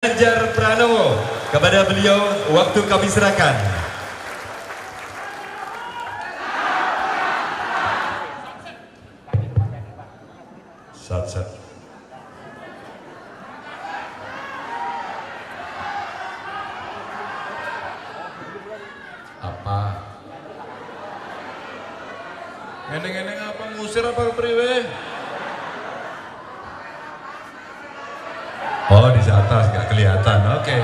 Ganjar Pranowo, kepada beliau waktu kami serahkan. Sat. Apa? Ngeneng-ngeneng apa ngusir apa priwe? Oh, di atas nggak kelihatan. Oke.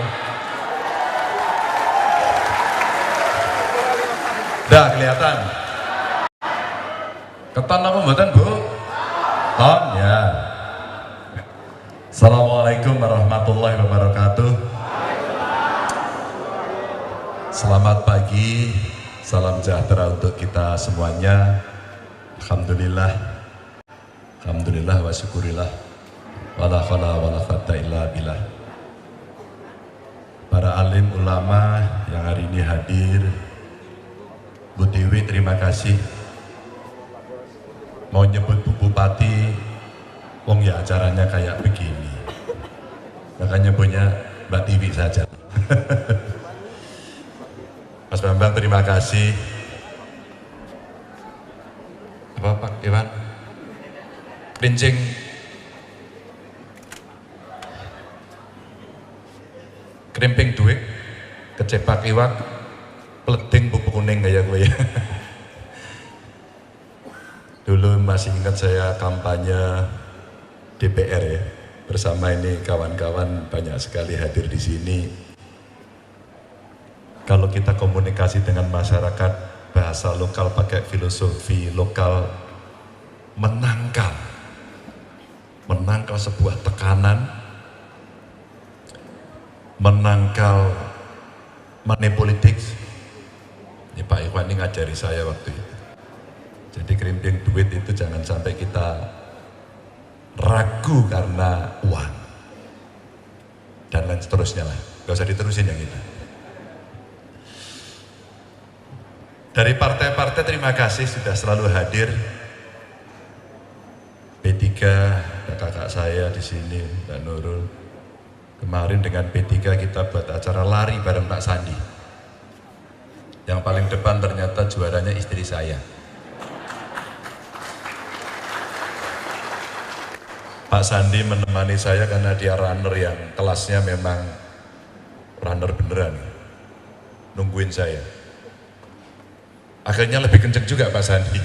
Dah kelihatan. Keton apa mboten, Bu? Ton ya. Assalamualaikum warahmatullahi wabarakatuh. Selamat pagi, salam sejahtera untuk kita semuanya. Alhamdulillah, alhamdulillah wa syukurillah. Wala khala wala quwwata illa billah. Para alim ulama yang hari ini hadir, Bu Dewi terima kasih. Mau nyebut Bu Bupati, wong ya acaranya kayak begini, makanya punya Mbak Tiwi saja. Mas Bambang terima kasih. Apa Pak Iwan? Kencing. Krimping duit, kecepak iwak, pleding bubuk kuning kayak gue ya. Dulu masih ingat saya kampanye DPR ya, bersama ini kawan-kawan banyak sekali hadir di sini. Kalau kita komunikasi dengan masyarakat, bahasa lokal pakai filosofi lokal, menangkal sebuah tekanan, menangkal money politics. Ini Pak Iwan ini ngajari saya waktu itu. Jadi krimping duit itu jangan sampai kita ragu karena uang dan lain seterusnya lah. Gak usah diterusin yang itu. Dari partai-partai terima kasih sudah selalu hadir. P3, kakak saya di sini, Mbak Nurul. Kemarin dengan P3 kita buat acara lari bareng Pak Sandi. Yang paling depan ternyata juaranya istri saya. Pak Sandi menemani saya karena dia runner yang kelasnya memang runner beneran. Nungguin saya. Akhirnya lebih kenceng juga Pak Sandi.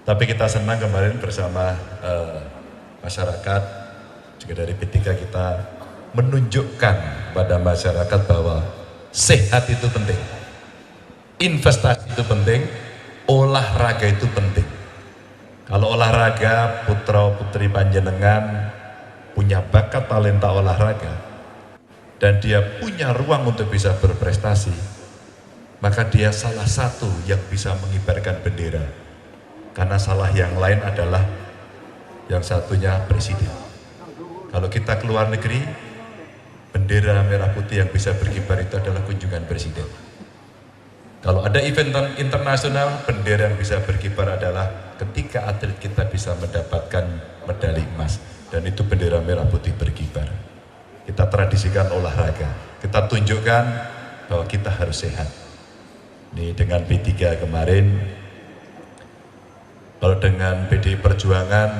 Tapi kita senang kemarin bersama masyarakat. Juga dari P3 kita menunjukkan pada masyarakat bahwa sehat itu penting, investasi itu penting, olahraga itu penting. Kalau olahraga, putra putri panjenengan punya bakat talenta olahraga dan dia punya ruang untuk bisa berprestasi, maka dia salah satu yang bisa mengibarkan bendera. Karena salah yang lain adalah yang satunya presiden. Kalau kita keluar negeri, bendera merah putih yang bisa berkibar itu adalah kunjungan presiden. Kalau ada event internasional, bendera yang bisa berkibar adalah ketika atlet kita bisa mendapatkan medali emas. Dan itu bendera merah putih berkibar. Kita tradisikan olahraga. Kita tunjukkan bahwa kita harus sehat. Ini dengan P3 kemarin, kalau dengan PDI Perjuangan,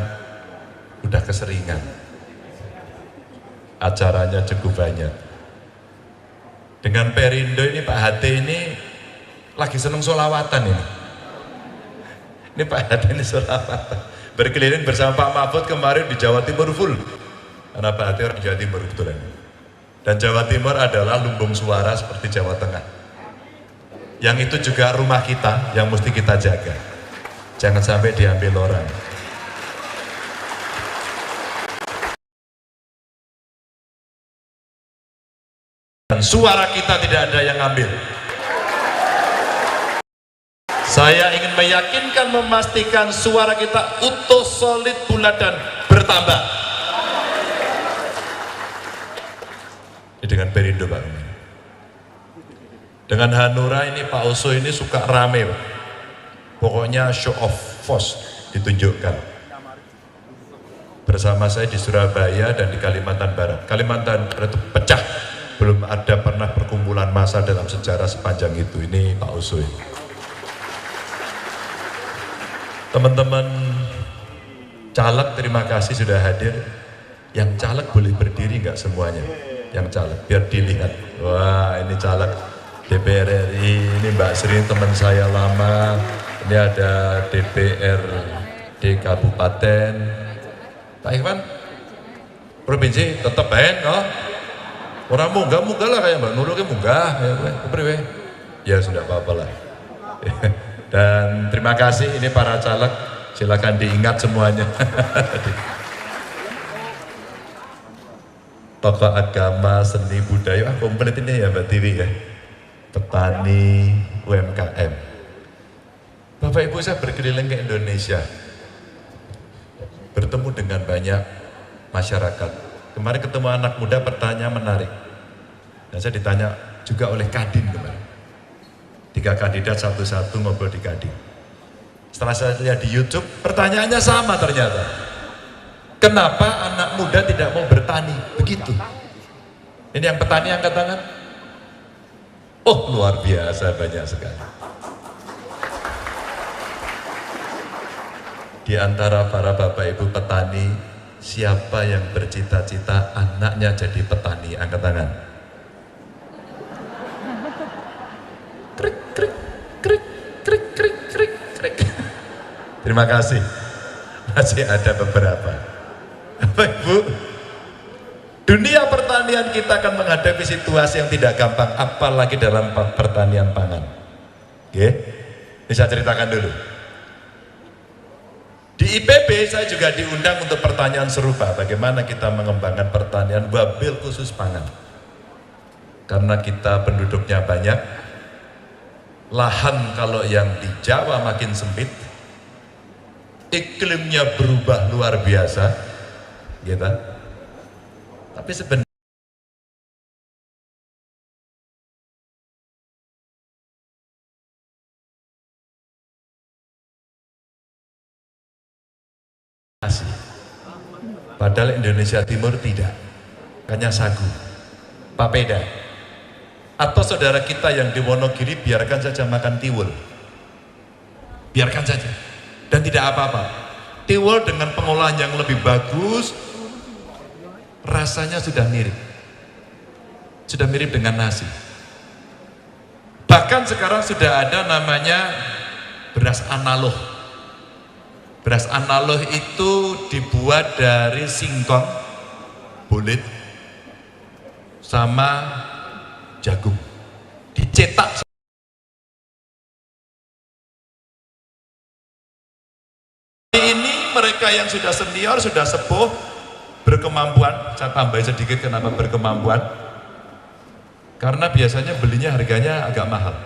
udah keseringan. Acaranya cukup banyak. Dengan Perindo ini Pak HT ini lagi seneng sholawatan ini. Ini Pak HT ini sholawatan. Berkeliling bersama Pak Mahfud kemarin di Jawa Timur full. Karena Pak HT orang Jawa Timur kebetulan. Dan Jawa Timur adalah lumbung suara seperti Jawa Tengah. Yang itu juga rumah kita yang mesti kita jaga. Jangan sampai diambil orang. Dan suara kita tidak ada yang ambil. Saya ingin meyakinkan, memastikan suara kita utuh, solid, bulat dan bertambah. Ini dengan Perindo Pak. Dengan Hanura ini Pak Oso ini suka rame Pak. Pokoknya show of force ditunjukkan. bersama saya di Surabaya dan di Kalimantan Barat. Kalimantan Barat itu pecah, belum ada pernah perkumpulan massa dalam sejarah sepanjang itu. Ini Pak Usoy. Teman-teman caleg, terima kasih sudah hadir. Yang caleg boleh berdiri nggak semuanya? Yang caleg, biar dilihat. Wah, ini caleg DPR RI, ini Mbak Sri, teman saya lama. Ini ada DPRD Kabupaten. Pak Ivan, provinsi tetap baik, no? Orang munggah lah kayak Mbak Nurul, munggah, ya sudah apa-apa lah. Dan terima kasih, ini para caleg, silakan diingat semuanya. Tokoh agama, seni, budaya, komplit ini ya Mbak Tiwi ya. Petani, UMKM. Bapak Ibu, saya berkeliling ke Indonesia, bertemu dengan banyak masyarakat. Kemarin ketemu anak muda, pertanyaan menarik. Dan saya ditanya juga oleh Kadin kemarin. 3 kandidat satu-satu ngobrol di Kadin. Setelah saya lihat di YouTube, pertanyaannya sama ternyata. Kenapa anak muda tidak mau bertani? Begitu. Ini yang petani angkat tangan. Oh, luar biasa, banyak sekali. Di antara para bapak ibu petani, siapa yang bercita-cita anaknya jadi petani? Angkat tangan. Krik, krik, krik, krik, krik, krik, krik. Terima kasih. Masih ada beberapa. Bapak Ibu, dunia pertanian kita akan menghadapi situasi yang tidak gampang, apalagi dalam pertanian pangan. Oke, ini saya ceritakan dulu. Di IPB saya juga diundang untuk pertanyaan serupa, bagaimana kita mengembangkan pertanian wabil khusus pangan. Karena kita penduduknya banyak, lahan kalau yang di Jawa makin sempit, iklimnya berubah luar biasa, gitu. Tapi sebenarnya padahal Indonesia Timur tidak, hanya sagu, papeda. Atau saudara kita yang di Wonogiri, biarkan saja makan tiwul, biarkan saja, dan tidak apa-apa. Tiwul dengan pengolahan yang lebih bagus, rasanya sudah mirip dengan nasi. Bahkan sekarang sudah ada namanya beras analog. Beras analog itu dibuat dari singkong, bulit, sama jagung. Dicetak. Ini mereka yang sudah senior, sudah sepuh, berkemampuan. Saya tambahin sedikit kenapa berkemampuan. Karena biasanya belinya harganya agak mahal.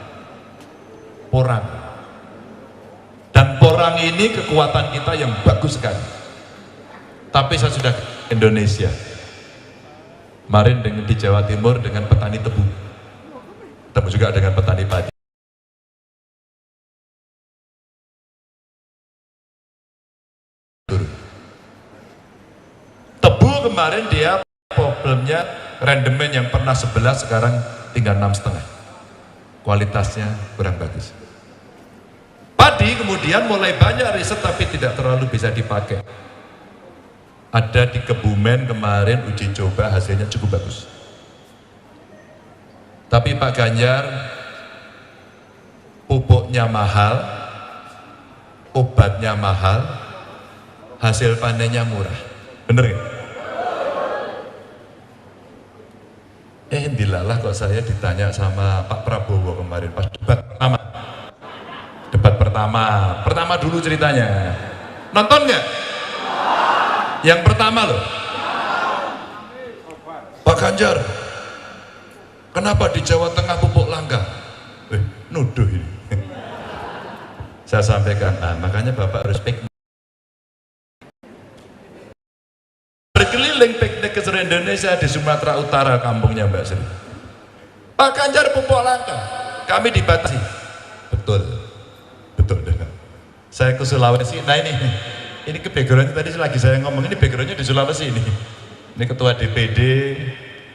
Porang. Dan porang ini kekuatan kita yang bagus sekali. Tapi saya sudah ke Indonesia. Kemarin di Jawa Timur dengan petani tebu. Ketemu juga dengan petani padi. Tebu kemarin dia problemnya rendemen yang pernah 11 sekarang tinggal 6,5. Kualitasnya kurang bagus. Padi kemudian mulai banyak riset tapi tidak terlalu bisa dipakai. Ada di Kebumen kemarin uji coba, hasilnya cukup bagus. Tapi Pak Ganjar, pupuknya mahal, obatnya mahal, hasil panennya murah. Bener gak? Dilalah kok saya ditanya sama Pak Prabowo kemarin pas debat pertama. Pertama dulu ceritanya. Nonton nggak? Yang pertama loh. Pak Ganjar, kenapa di Jawa Tengah pupuk langka? Nuduh ini. Saya sampaikan, makanya Bapak harus piknik. Berkeliling piknik ke seluruh Indonesia, di Sumatera Utara kampungnya Mbak Sri. Pak Ganjar pupuk langka, kami dibatasi. Betul. Saya ke Sulawesi, nah ini ini ke background tadi lagi saya ngomong, ini backgroundnya di Sulawesi ini. Ini ketua DPD,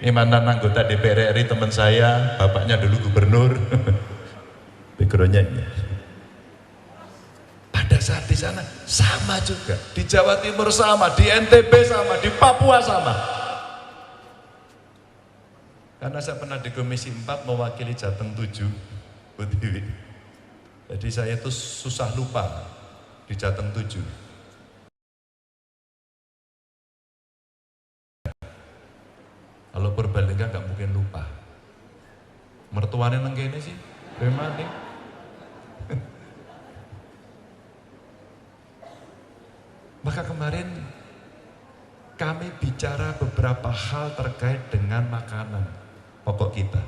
ini mantan anggota DPR RI teman saya, bapaknya dulu gubernur. Backgroundnya ini. Pada saat di sana sama juga, di Jawa Timur sama, di NTB sama, di Papua sama. Karena saya pernah di Komisi 4 mewakili Jateng 7, Bu Tiwi. Jadi saya itu susah lupa di Jateng 7. Kalau Purbalingga nggak mungkin lupa. Mertuanya nang kene sih, bagaimana? Maka kemarin kami bicara beberapa hal terkait dengan makanan pokok kita.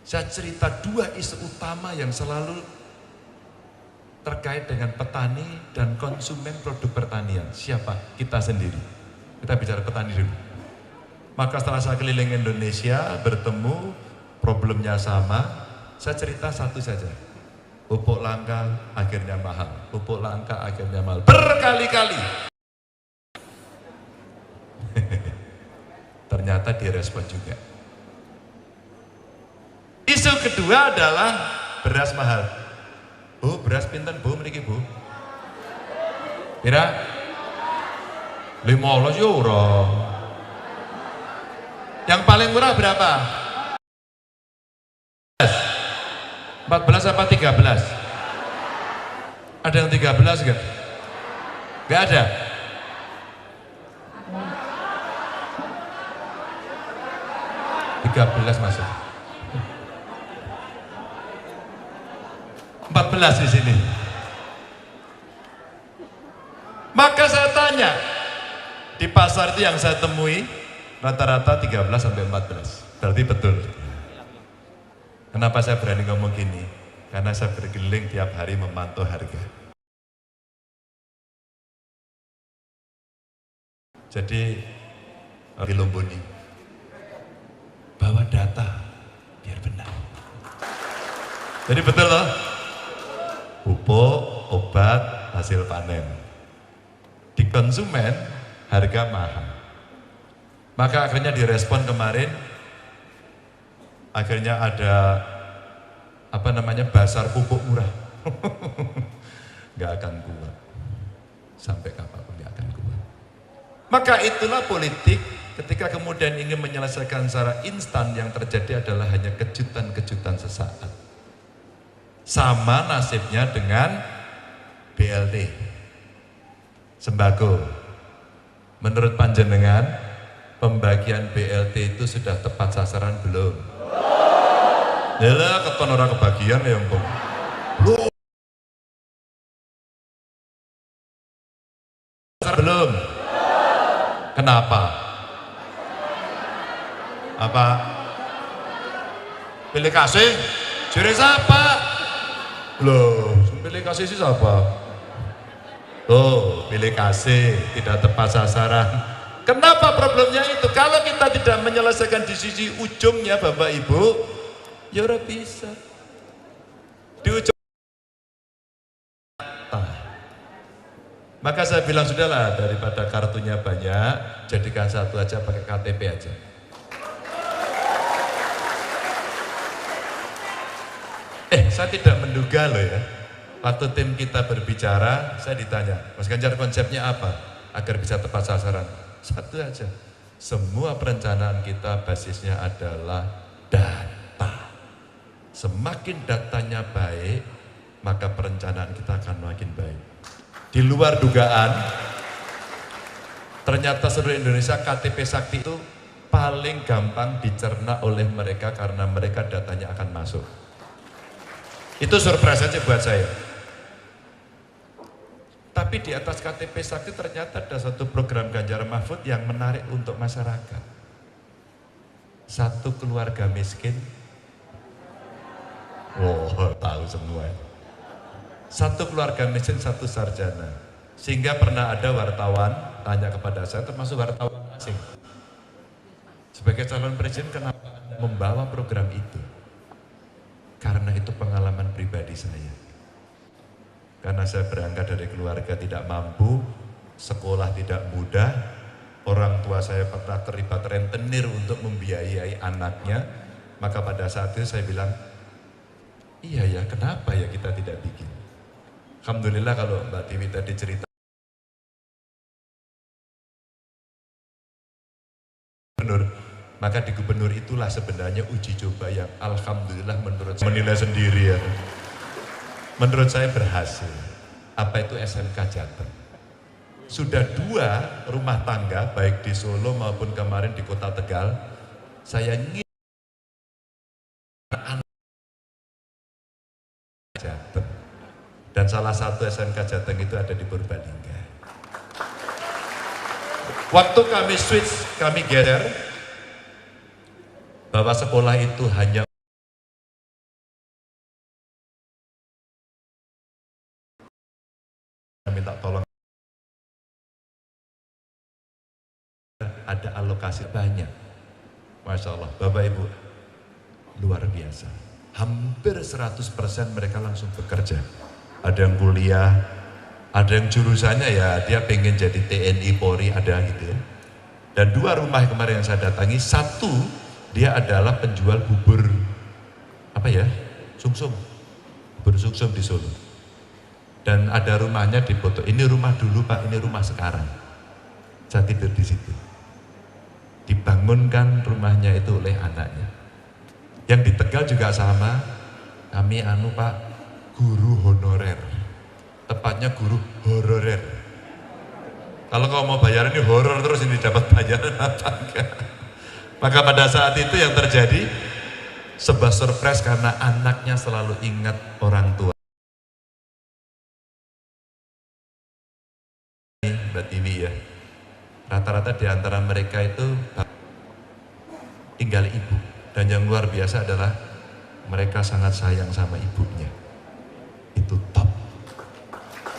Saya cerita dua isu utama yang selalu terkait dengan petani dan konsumen produk pertanian. Siapa? Kita sendiri. Kita bicara petani dulu. Maka setelah saya keliling Indonesia, bertemu, problemnya sama, saya cerita satu saja. Pupuk langka akhirnya mahal, pupuk langka akhirnya mahal, berkali-kali. Ternyata direspon juga. Isu kedua adalah beras mahal. Bu, beras pinten Bu mriki Bu? Pira? 15 euro. Yang paling murah berapa? 14 apa 13? Ada yang 13 enggak? Enggak ada? Masuk. 14 di sini. Maka saya tanya, di pasar itu yang saya temui rata-rata 13 sampai 14. Berarti betul. Kenapa saya berani ngomong gini? Karena saya berkeliling tiap hari memantau harga. Jadi, di Lomboni, bawa data biar benar. Jadi betul loh, pupuk, obat, hasil panen. Di konsumen harga mahal. Maka akhirnya direspon kemarin, akhirnya ada bazar pupuk murah. Nggak akan kuat. Sampai kapanpun nggak akan kuat. Maka itulah politik. Ketika kemudian ingin menyelesaikan secara instan, yang terjadi adalah hanya kejutan-kejutan sesaat. Sama nasibnya dengan BLT, sembako. Menurut panjenengan, pembagian BLT itu sudah tepat sasaran belum? Yalah, keton orang kebagian ya ampun. Belum. Kenapa? Apa? Pilih kasih? Jure siapa? Loh, pilih kasih sih siapa? Tuh, pilih kasih tidak tepat sasaran. Kenapa problemnya itu? Kalau kita tidak menyelesaikan di sisi ujungnya Bapak Ibu, ya ora bisa. Di ujung. Maka saya bilang sudahlah, daripada kartunya banyak, jadikan satu aja, pakai KTP aja. Saya tidak menduga loh ya. Waktu tim kita berbicara, saya ditanya, Mas Ganjar konsepnya apa agar bisa tepat sasaran? Satu aja, semua perencanaan kita basisnya adalah data. Semakin datanya baik, maka perencanaan kita akan makin baik. Di luar dugaan, ternyata seluruh Indonesia KTP Sakti itu paling gampang dicerna oleh mereka karena mereka datanya akan masuk. Itu surprise aja buat saya. Tapi di atas KTP Sakti ternyata ada satu program Ganjar Mahfud yang menarik untuk masyarakat. Satu keluarga miskin. Tahu semua. Satu keluarga miskin, satu sarjana. Sehingga pernah ada wartawan tanya kepada saya, termasuk wartawan asing. Sebagai calon presiden, kenapa Anda membawa program itu? Karena itu pengalaman pribadi saya. Karena saya berangkat dari keluarga tidak mampu, sekolah tidak mudah, orang tua saya pernah terlibat rentenir untuk membiayai anaknya, maka pada saat itu saya bilang, iya ya, kenapa ya kita tidak bikin? Alhamdulillah kalau Mbak Tiwi tadi cerita gubernur, maka di gubernur itulah sebenarnya uji coba yang alhamdulillah menurut saya menilai sendiri ya. Menurut saya berhasil. Apa itu SMK Jateng? Sudah 2 rumah tangga baik di Solo maupun kemarin di Kota Tegal, saya ingin anak Jateng. Dan salah satu SMK Jateng itu ada di Purbalingga. Waktu kami switch, kami geser bahwa sekolah itu hanya minta tolong, ada alokasi banyak. Masya Allah, Bapak Ibu, luar biasa. Hampir 100% mereka langsung bekerja. Ada yang kuliah, ada yang jurusannya ya dia pengen jadi TNI Polri, ada gitu ya. Dan 2 rumah kemarin yang saya datangi, satu dia adalah penjual bubur apa ya, sumsum, bubur sumsum di Solo. Dan ada rumahnya di foto, ini rumah dulu Pak, ini rumah sekarang. Saya tidur di situ. Dibangunkan rumahnya itu oleh anaknya. Yang di Tegal juga sama, kami Pak, guru honorer. Tepatnya guru hororer. Kalau kau mau bayaran ini horor terus, ini dapat bayaran apa enggak? Maka pada saat itu yang terjadi sebuah surprise karena anaknya selalu ingat orang tua. Mbak Tiwi ya, rata-rata di antara mereka itu tinggal ibu, dan yang luar biasa adalah mereka sangat sayang sama ibunya. Itu top.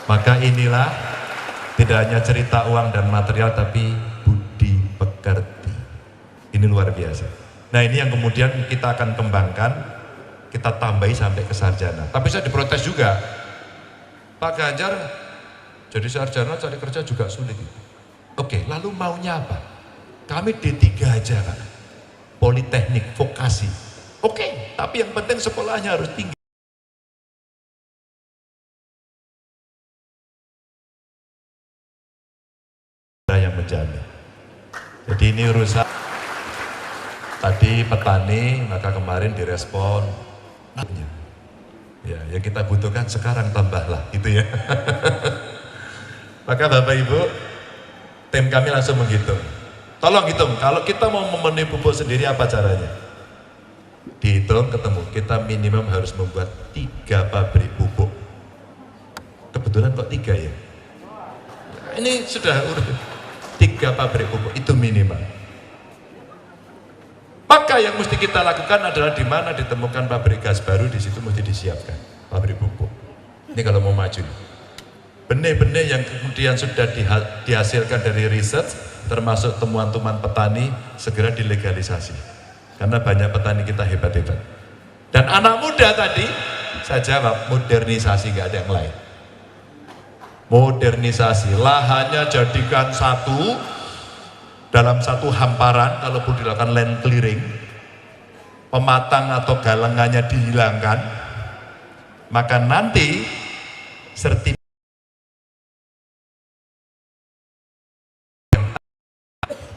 Maka inilah tidak hanya cerita uang dan material, tapi budi pekerti. Ini luar biasa. Nah ini yang kemudian kita akan kembangkan, kita tambahi sampai ke sarjana. Tapi saya diprotes juga, Pak Ganjar jadi sarjana cari kerja juga sulit. Oke, lalu maunya apa? Kami D3 aja Pak, politeknik, vokasi. Oke, tapi yang penting sekolahnya harus tinggi. Yang menjamin. Jadi ini urusan tadi petani, maka kemarin direspon. Ya, yang kita butuhkan sekarang tambahlah, gitu ya. Maka Bapak Ibu, tim kami langsung menghitung. Tolong hitung, kalau kita mau memenuhi pupuk sendiri apa caranya? Dihitung ketemu, kita minimum harus membuat 3 pabrik pupuk. Kebetulan kok 3 ya? Ini sudah urut 3 pabrik pupuk, itu minimal. Maka yang mesti kita lakukan adalah di mana ditemukan pabrik gas baru, di situ mesti disiapkan pabrik pupuk. Ini kalau mau maju. Benih-benih yang kemudian sudah dihasilkan dari riset, termasuk temuan-temuan petani, segera dilegalisasi. Karena banyak petani kita hebat-hebat. Dan anak muda tadi, saya jawab, modernisasi, gak ada yang lain. Modernisasi, lahannya jadikan satu, dalam satu hamparan, kalaupun dilakukan land clearing, pematang atau galengannya dihilangkan, maka nanti sertifikat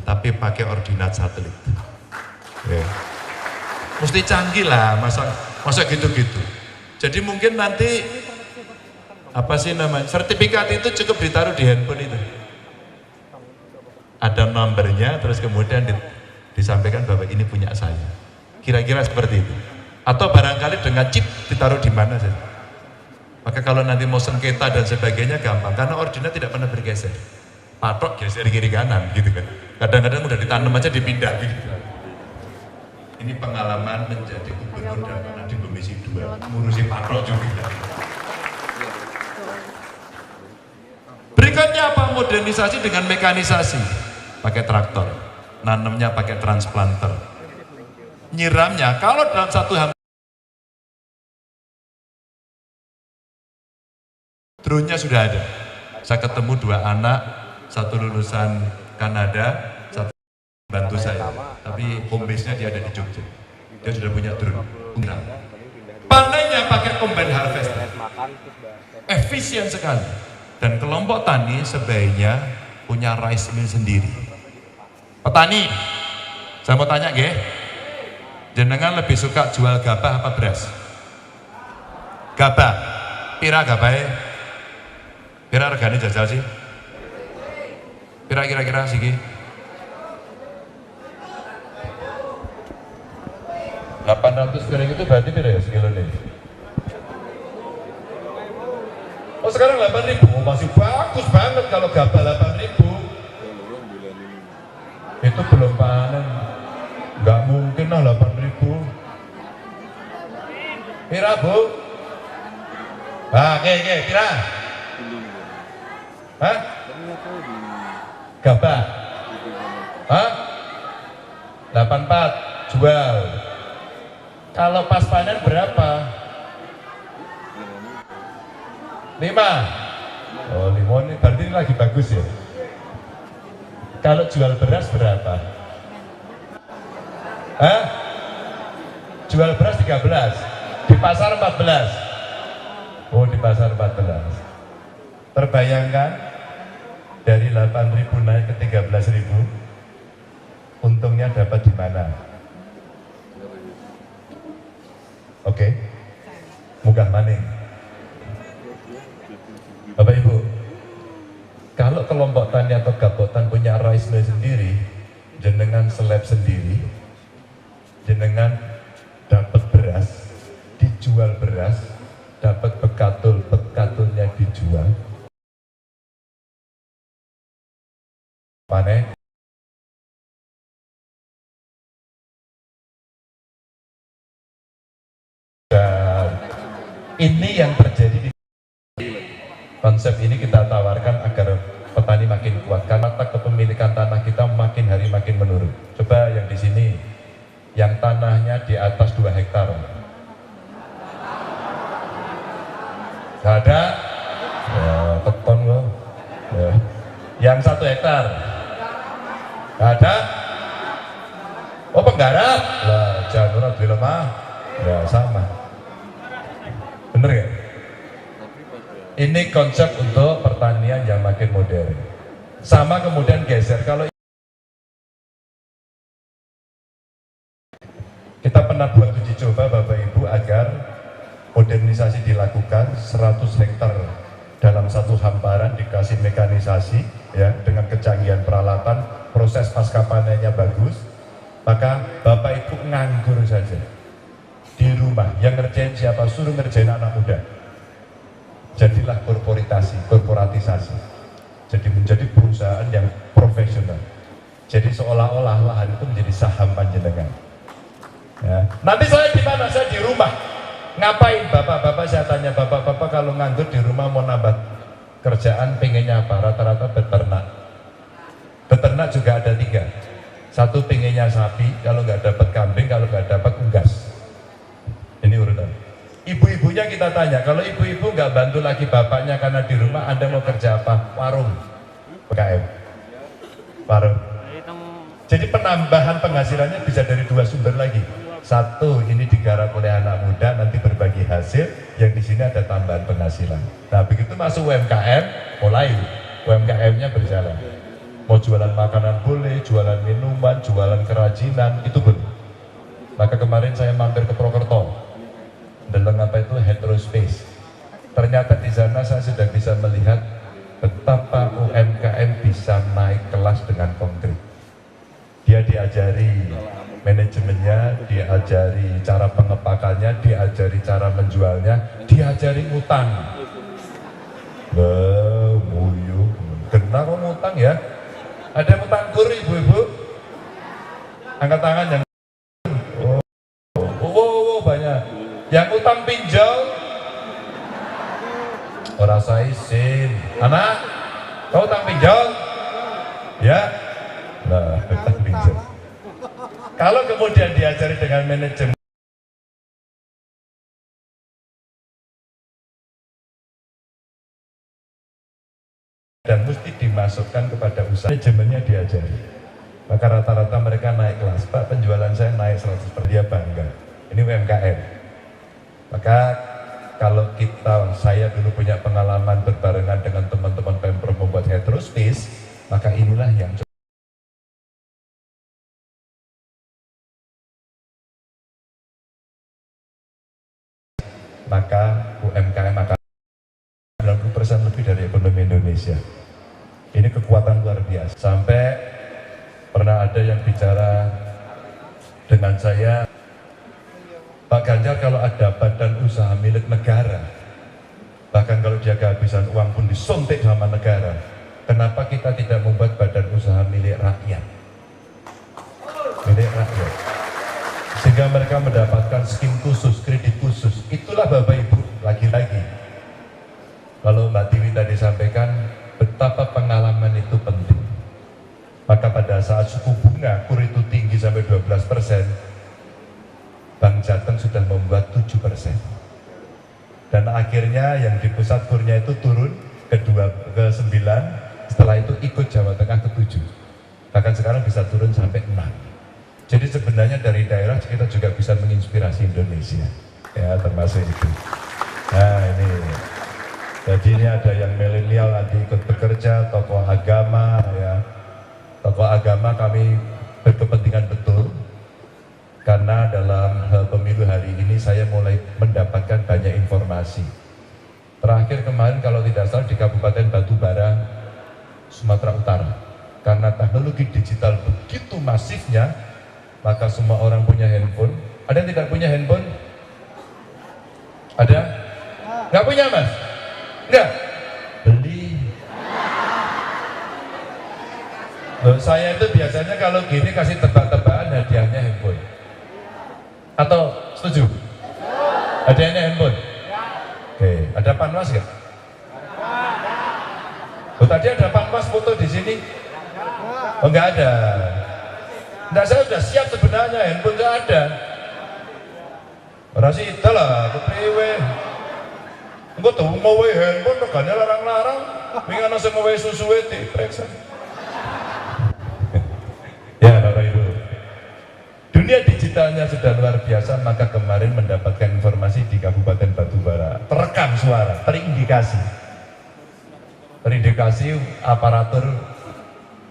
tapi pakai ordinat satelit. Ya. Mesti canggih lah, masa gitu-gitu. Jadi mungkin nanti apa sih namanya, sertifikat itu cukup ditaruh di handphone itu. Ada nomornya, terus kemudian disampaikan bahwa ini punya saya. Kira-kira seperti itu. Atau barangkali dengan chip ditaruh di mana saja. Maka kalau nanti mau sengketa dan sebagainya gampang, karena ordinat tidak pernah bergeser. Patok geser kiri kanan gitu kan. Kadang-kadang udah ditanam aja dipindah gitu. Ini pengalaman menjadi gubernur dan pernah di Komisi 2, ngurusi patok juga. Berikutnya apa? Modernisasi dengan mekanisasi. Pakai traktor, nanamnya pakai transplanter. Nyiramnya, kalau dalam satu drone-nya sudah ada. Saya ketemu 2 anak, satu lulusan Kanada, satu bantu saya. Tapi home base-nya dia ada di Jogja. Dia sudah punya drone. Panennya pakai combine harvester. Efisien sekali. Dan kelompok tani sebaiknya punya rice mill sendiri. Petani, saya mau tanya nggih, jenengan lebih suka jual gabah apa beras? Gabah. Pira gabahe? Pira regane jajal sih? Pira kira-kira sih? 800 piring itu berarti pira ya sekilo nih? Oh sekarang 8.000, oh, masih bagus banget kalau gabah 8.000. Itu belum panen, nggak mungkin lah 8.000. Pira bu? Oke, pira? Hah? Gabah? Hah? 84 jual. Kalau pas panen berapa? 5. Oh 5 ini berarti ini lagi bagus ya. Kalau jual beras berapa? Hah? Jual beras 13, di pasar 14. Oh di pasar 14. Terbayangkan dari 8.000 naik ke 13.000, untungnya dapat di mana? Oke, munggah maning. Bapak Ibu, kalau kelompok tani atau gabotan punya rice mill sendiri, jenengan seleb sendiri, jenengan dapat beras, dijual beras, dapat bekatul, bekatulnya dijual. Panen. Dan ini yang terjadi di konsep ini kita tawarkan agar petani makin kuat karena kepemilikan tanah kita makin hari makin menurun. Coba yang di sini yang tanahnya di atas 2 hektar. Gak ada? Ya, tekon loh. Ya. Yang 1 hektar. Gak ada? Oh penggarap? Lah jangan di lemah. Ya sama. Bener gak? Ini konsep untuk pertanian yang makin modern. Sama kemudian geser. Kalau kita pernah buat uji coba Bapak Ibu agar modernisasi dilakukan 100 hektar dalam satu hamparan dikasih mekanisasi ya dengan kecanggihan peralatan, proses pasca panennya bagus, maka Bapak Ibu nganggur saja di rumah. Yang ngerjain siapa? Suruh ngerjain anak muda. Jadilah korporatisasi. Jadi menjadi perusahaan yang profesional. Jadi seolah-olah lahan itu menjadi saham panjenengan. Ya. Nanti saya di mana? Saya di rumah. Ngapain bapak-bapak? Saya tanya bapak-bapak kalau nganggur di rumah mau nambah kerjaan pengennya apa? Rata-rata beternak. Beternak juga ada 3. Satu pengennya sapi, kalau nggak dapat kambing, kalau nggak dapat unggas. Ini urutan. Ibu-ibunya kita tanya, kalau ibu-ibu nggak bantu lagi bapaknya karena di rumah, Anda mau kerja apa? Warung, PKM, warung. Jadi penambahan penghasilannya bisa dari 2 sumber lagi. Satu, ini digarap oleh anak muda, nanti berbagi hasil, yang di sini ada tambahan penghasilan. Nah begitu masuk UMKM, mulai UMKM-nya berjalan. Mau jualan makanan boleh, jualan minuman, jualan kerajinan, itu boleh. Maka kemarin saya mampir ke Prokerto. Dalam apa itu heterospace. Ternyata di sana saya sudah bisa melihat betapa UMKM bisa naik kelas dengan konkret. Dia diajari manajemennya, diajari cara pengepakannya, diajari cara menjualnya, diajari utang. Muyu, kena kok utang ya? Ada yang utang kur ibu-ibu? Angkat tangan yang banyak. Yang utang pinjol orang saya izin. Anak, kau utang pinjol? Ya? Nah, utang pinjol. Kalau kemudian diajari dengan manajemen dimasukkan kepada usaha, manajemennya diajari. Maka rata-rata mereka naik kelas, Pak penjualan saya naik 100%, dia bangga. Ini UMKM. Maka kalau saya dulu punya pengalaman berbarengan dengan teman-teman Pemprov membuat heterospace, maka inilah yang maka UMKM akan 90% lebih dari ekonomi Indonesia. Ini kekuatan luar biasa. Sampai pernah ada yang bicara dengan saya, Pak Ganjar kalau ada badan usaha milik negara, bahkan kalau dia kehabisan uang pun disuntik sama negara, kenapa kita tidak membuat badan usaha milik rakyat? Milik rakyat. Sehingga mereka mendapatkan skim khusus, kredit khusus. Itulah Bapak Ibu, lagi-lagi. Kalau Mbak Tiwi tadi sampaikan, betapa pengalaman itu penting. Maka pada saat suku bunga KUR itu tinggi sampai 12%, Bank Jateng sudah membuat 7%. Dan akhirnya yang di pusat KUR-nya itu turun ke 9, setelah itu ikut Jawa Tengah ke 7. Bahkan sekarang bisa turun sampai 6. Jadi sebenarnya dari daerah kita juga bisa menginspirasi Indonesia, ya termasuk itu. Nah ini, jadi ini ada yang milenial nanti ikut bekerja, tokoh agama, ya. Tokoh agama kami berkepentingan betul, karena dalam hal pemilu hari ini saya mulai mendapatkan banyak informasi. Terakhir kemarin kalau tidak salah di Kabupaten Batubara, Sumatera Utara, karena teknologi digital begitu masifnya, maka semua orang punya handphone. Ada yang tidak punya handphone? Ada? Nggak punya Mas? Nggak? Beli. Loh, saya itu biasanya kalau gini kasih tebak-tebakan hadiahnya handphone. Atau setuju? Hadiahnya handphone? Oke, ada panwas nggak? Oh, tadi ada panwas foto di sini? Oh, nggak ada. Nah, saya sudah siap sebenarnya, handphone saya ada. Rasa itu lah, kepriwe. Enggak tahu mau handphone, regane larang-larang. Wingan nasi mau susu itu, periksa. Ya, Bapak Ibu. Dunia digitalnya sudah luar biasa, maka kemarin mendapatkan informasi di Kabupaten Batubara. Terekam suara, terindikasi. Terindikasi aparatur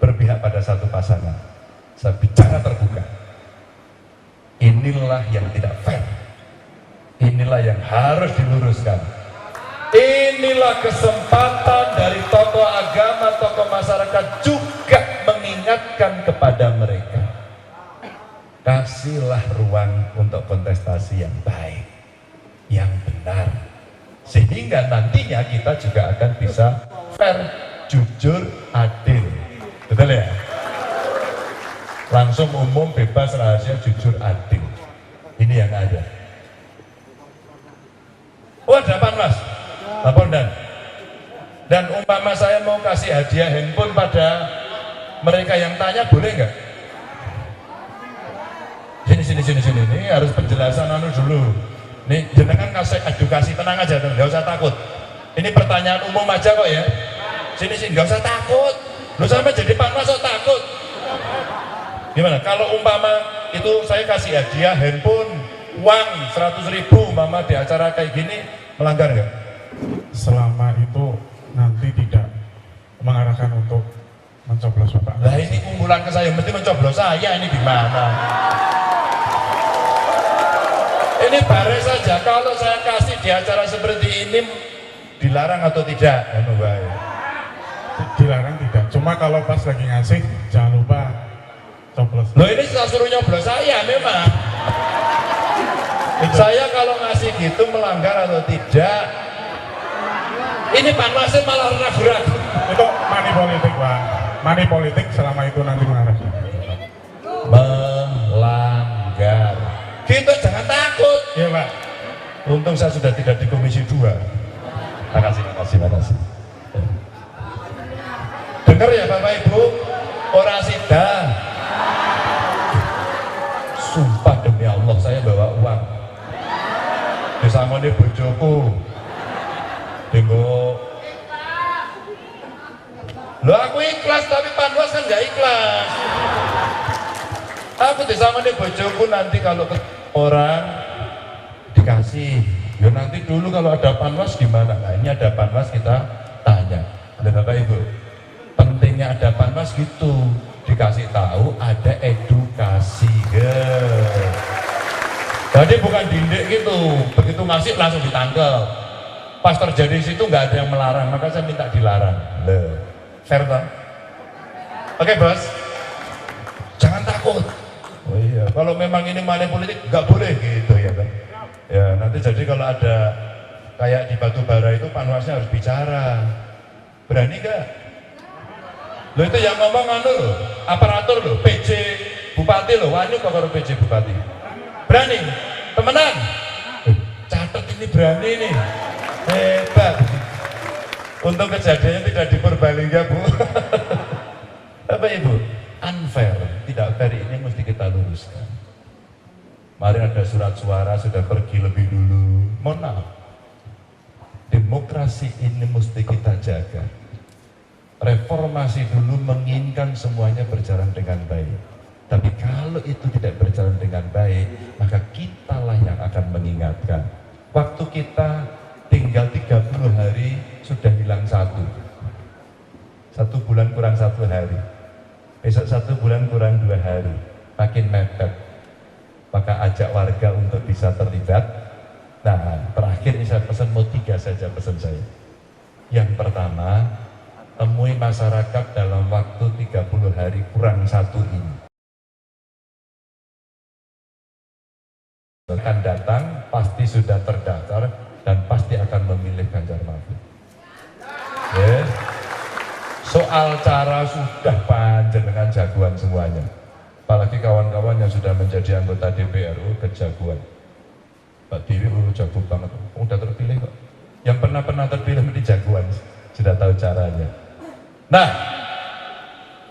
berpihak pada satu pasangan. Saya bicara terbuka. Inilah yang tidak fair. Inilah yang harus diluruskan. Inilah kesempatan dari tokoh agama, tokoh masyarakat juga mengingatkan kepada mereka. Kasihlah ruang untuk kontestasi yang baik, yang benar. Sehingga nantinya kita juga akan bisa fair, jujur, adil. Betul ya? Langsung umum, bebas, rahasia, jujur, adil. Ini yang ada. Oh, ada Panwas, lapor dan umpama saya mau kasih hadiah handphone pada mereka yang tanya, boleh nggak? Sini, ini harus penjelasan dulu. Nih, jenengan kasih edukasi, tenang aja, nggak usah takut. Ini pertanyaan umum aja kok ya. Sini, nggak usah takut. Lu sampai jadi Panwas kok takut? Gimana? Kalau umpama itu saya kasih hadiah handphone, uang 100.000 umpama di acara kayak gini, melanggar nggak? Selama itu nanti tidak mengarahkan untuk mencoblos Bapak. Nah ini unggulan ke saya, mesti mencoblos saya, ini gimana? Ini bare saja, kalau saya kasih di acara seperti ini, dilarang atau tidak? Dilarang tidak, cuma kalau pas lagi ngasih, jangan lupa coblos. Loh ini saya suruh nyoblos saya memang. Saya kalau ngasih gitu melanggar atau tidak? Ini Panwasnya malah ragu-ragu. Itu money politik Pak. Money politik selama itu nanti mengarah. Melanggar. Kita jangan takut. Iya Pak. Untung saya sudah tidak di Komisi 2. Makasih. Dengar ya Bapak Ibu, ora sidang. Sumpah demi Allah saya bawa uang. Disangone bojoku. Denggo. Lho aku iki ikhlas tapi Panwas kan nggak ikhlas. Aku disama nih bojoku nanti kalau ke orang dikasih, ya nanti dulu kalau ada Panwas gimana? Nah ini ada Panwas kita tanya. Ada Bapak Ibu, pentingnya ada Panwas gitu, dikasih tahu ada edukasi. Jadi bukan dindik gitu, begitu ngasih langsung ditangkap. Pas terjadi situ nggak ada yang melarang, maka saya minta dilarang. Fair toh? Oke bos, jangan takut. Oh iya, kalau memang ini money politik nggak boleh gitu ya kan? Ya nanti jadi kalau ada kayak di Batubara itu Panwasnya harus bicara. Berani nggak? Lo itu yang ngomong anu loh, aparatur loh, PJ Bupati loh, wani kok kalau PJ Bupati. Berani, temenan. Catat ini berani nih, hebat. Untuk kejadiannya tidak di Purbalingga Bu. Bapak Ibu, unfair, tidak fair ini mesti kita luruskan. Mari ada surat suara sudah pergi lebih dulu. Mohon maaf, demokrasi ini mesti kita jaga. Reformasi dulu menginginkan semuanya berjalan dengan baik. Tapi kalau itu tidak berjalan dengan baik, maka kitalah yang akan mengingatkan. Waktu kita tinggal 30 hari sudah hilang 1 bulan kurang 1 hari, besok 1 bulan kurang 2 hari, makin mepet. Maka ajak warga untuk bisa terlibat. Nah terakhir saya pesan mau 3 saja pesan saya. Yang pertama, temui masyarakat dalam waktu 30 hari kurang 1 ini. Akan datang, pasti sudah terdaftar dan pasti akan memilih Ganjar Mahfud. Yes. Soal cara sudah panjenengan jagoan semuanya. Apalagi kawan-kawan yang sudah menjadi anggota DPR, kejagoan. Pak Dewi jago banget, udah terpilih kok. Yang pernah terpilih menjadi jagoan, sudah tahu caranya. Nah,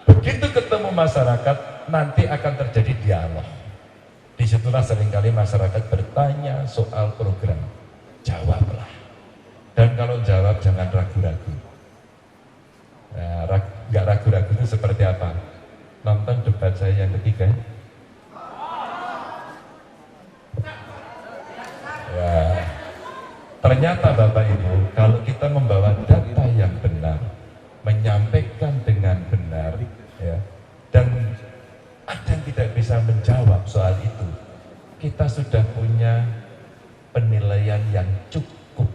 begitu ketemu masyarakat, nanti akan terjadi dialog. Disitulah seringkali masyarakat bertanya soal program, jawablah. Dan kalau jawab jangan ragu-ragu. Nah, nggak ragu-ragu itu seperti apa? Nonton debat saya yang ketiga. Ya, ternyata Bapak Ibu, kalau kita membawa data yang benar, menyampaikan dengan benar, ya, dan ada yang tidak bisa menjawab soal itu, kita sudah punya penilaian yang cukup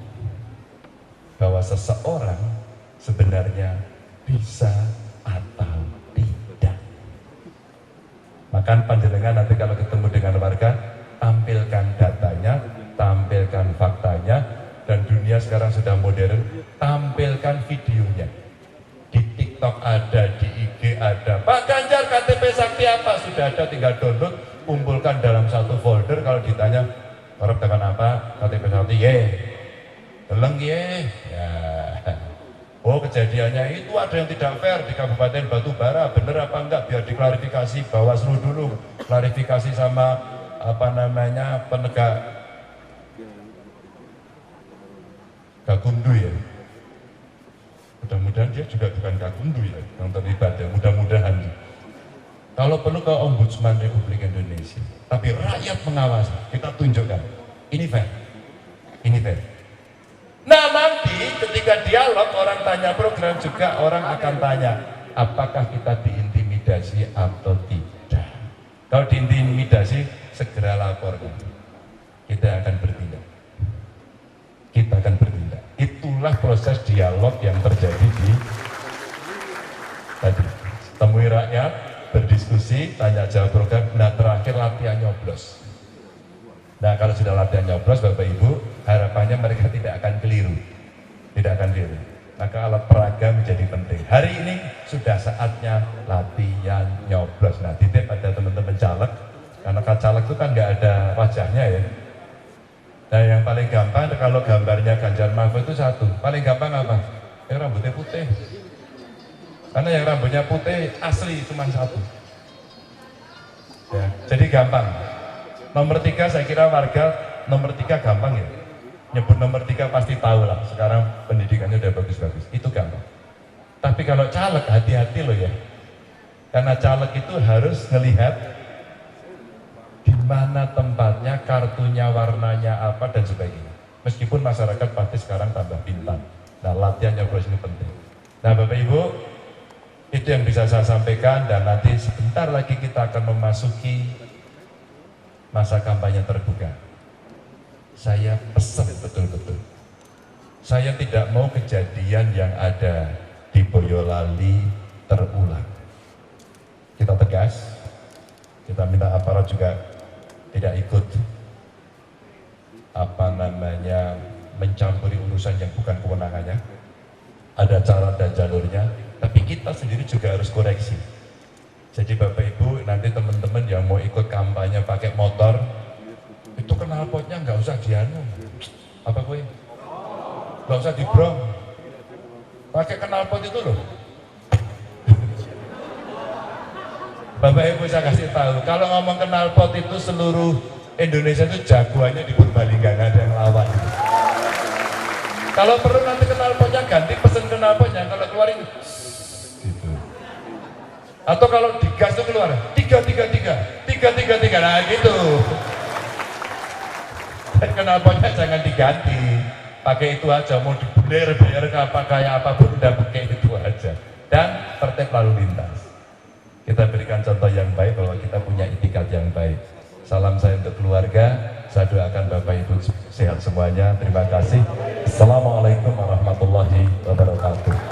bahwa seseorang sebenarnya bisa atau tidak. Maka panjenengan nanti kalau ketemu dengan warga, tampilkan datanya, tampilkan faktanya, dan dunia sekarang sudah modern, tampilkan videonya. Di TikTok ada, di IG ada. Pak Ganjar KTP Sakti apa? Sudah ada, tinggal download, kumpulkan dalam satu folder. Kalau ditanya, korep dengan apa? KTP Sakti, ye. Geleng ye. Ya. Oh kejadiannya itu ada yang tidak fair di Kabupaten Batubara, bener apa enggak? Biar diklarifikasi Bawaslu dulu, klarifikasi sama apa namanya penegak Gakumdu ya. Mudah-mudahan dia juga bukan Gakumdu ya, yang terlibat ya, mudah-mudahan. Kalau perlu ke Ombudsman Republik Indonesia, tapi rakyat mengawasi, kita tunjukkan, ini fair, ini fair. Nah nanti ketika dialog orang tanya program juga orang akan tanya, apakah kita diintimidasi atau tidak. Kalau diintimidasi segera laporkan, kita akan bertindak. Kita akan bertindak. Itulah proses dialog yang terjadi di tadi. Temui rakyat, berdiskusi, tanya jawab program. Nah terakhir latihan nyoblos. Nah kalau sudah latihan nyoblos Bapak Ibu, harapannya mereka tidak akan keliru. Tidak akan keliru. Maka alat peraga menjadi penting. Hari ini sudah saatnya latihan nyoblos. Nah titip pada teman-teman caleg, karena caleg itu kan nggak ada wajahnya ya. Nah yang paling gampang kalau gambarnya Ganjar Mahfud itu satu. Paling gampang apa? Yang rambutnya putih. Karena yang rambutnya putih asli cuma satu. Ya, jadi gampang. Nomor 3 saya kira warga nomor 3 gampang ya. Nyebut nomor 3 pasti tahu lah. Sekarang pendidikannya udah bagus-bagus. Itu gampang. Tapi kalau caleg hati-hati loh ya. Karena caleg itu harus ngelihat di mana tempatnya, kartunya, warnanya apa dan sebagainya. Meskipun masyarakat pasti sekarang tambah pintar. Nah, latihan nyoblos ini penting. Nah, Bapak Ibu, itu yang bisa saya sampaikan, dan nanti sebentar lagi kita akan memasuki masa kampanye terbuka. Saya pesan betul-betul. Saya tidak mau kejadian yang ada di Boyolali terulang. Kita tegas, kita minta aparat juga tidak ikut mencampuri urusan yang bukan kewenangannya. Ada cara dan jalurnya, tapi kita sendiri juga harus koreksi. Jadi Bapak Ibu, nanti teman-teman yang mau ikut kampanye pakai motor, itu knalpotnya nggak usah dianu. Apa gue? Nggak usah dibrong. Pakai knalpot itu loh. Bapak Ibu saya kasih tahu, kalau ngomong knalpot itu seluruh Indonesia itu jagoannya di Purbalingga, nggak ada yang lawan. Kalau perlu nanti knalpotnya ganti, pesen knalpotnya, kalau keluarin gitu. Atau kalau digas itu keluar 333, nah gitu. Dan knalpotnya jangan diganti, pakai itu aja, mau dibulir biar apa kayak apapun udah pakai itu aja. Dan tertib lalu lintas. Kita berikan contoh yang baik bahwa kita punya itikat yang baik. Salam saya untuk keluarga, saya doakan Bapak Ibu sehat semuanya. Terima kasih. Assalamualaikum warahmatullahi wabarakatuh.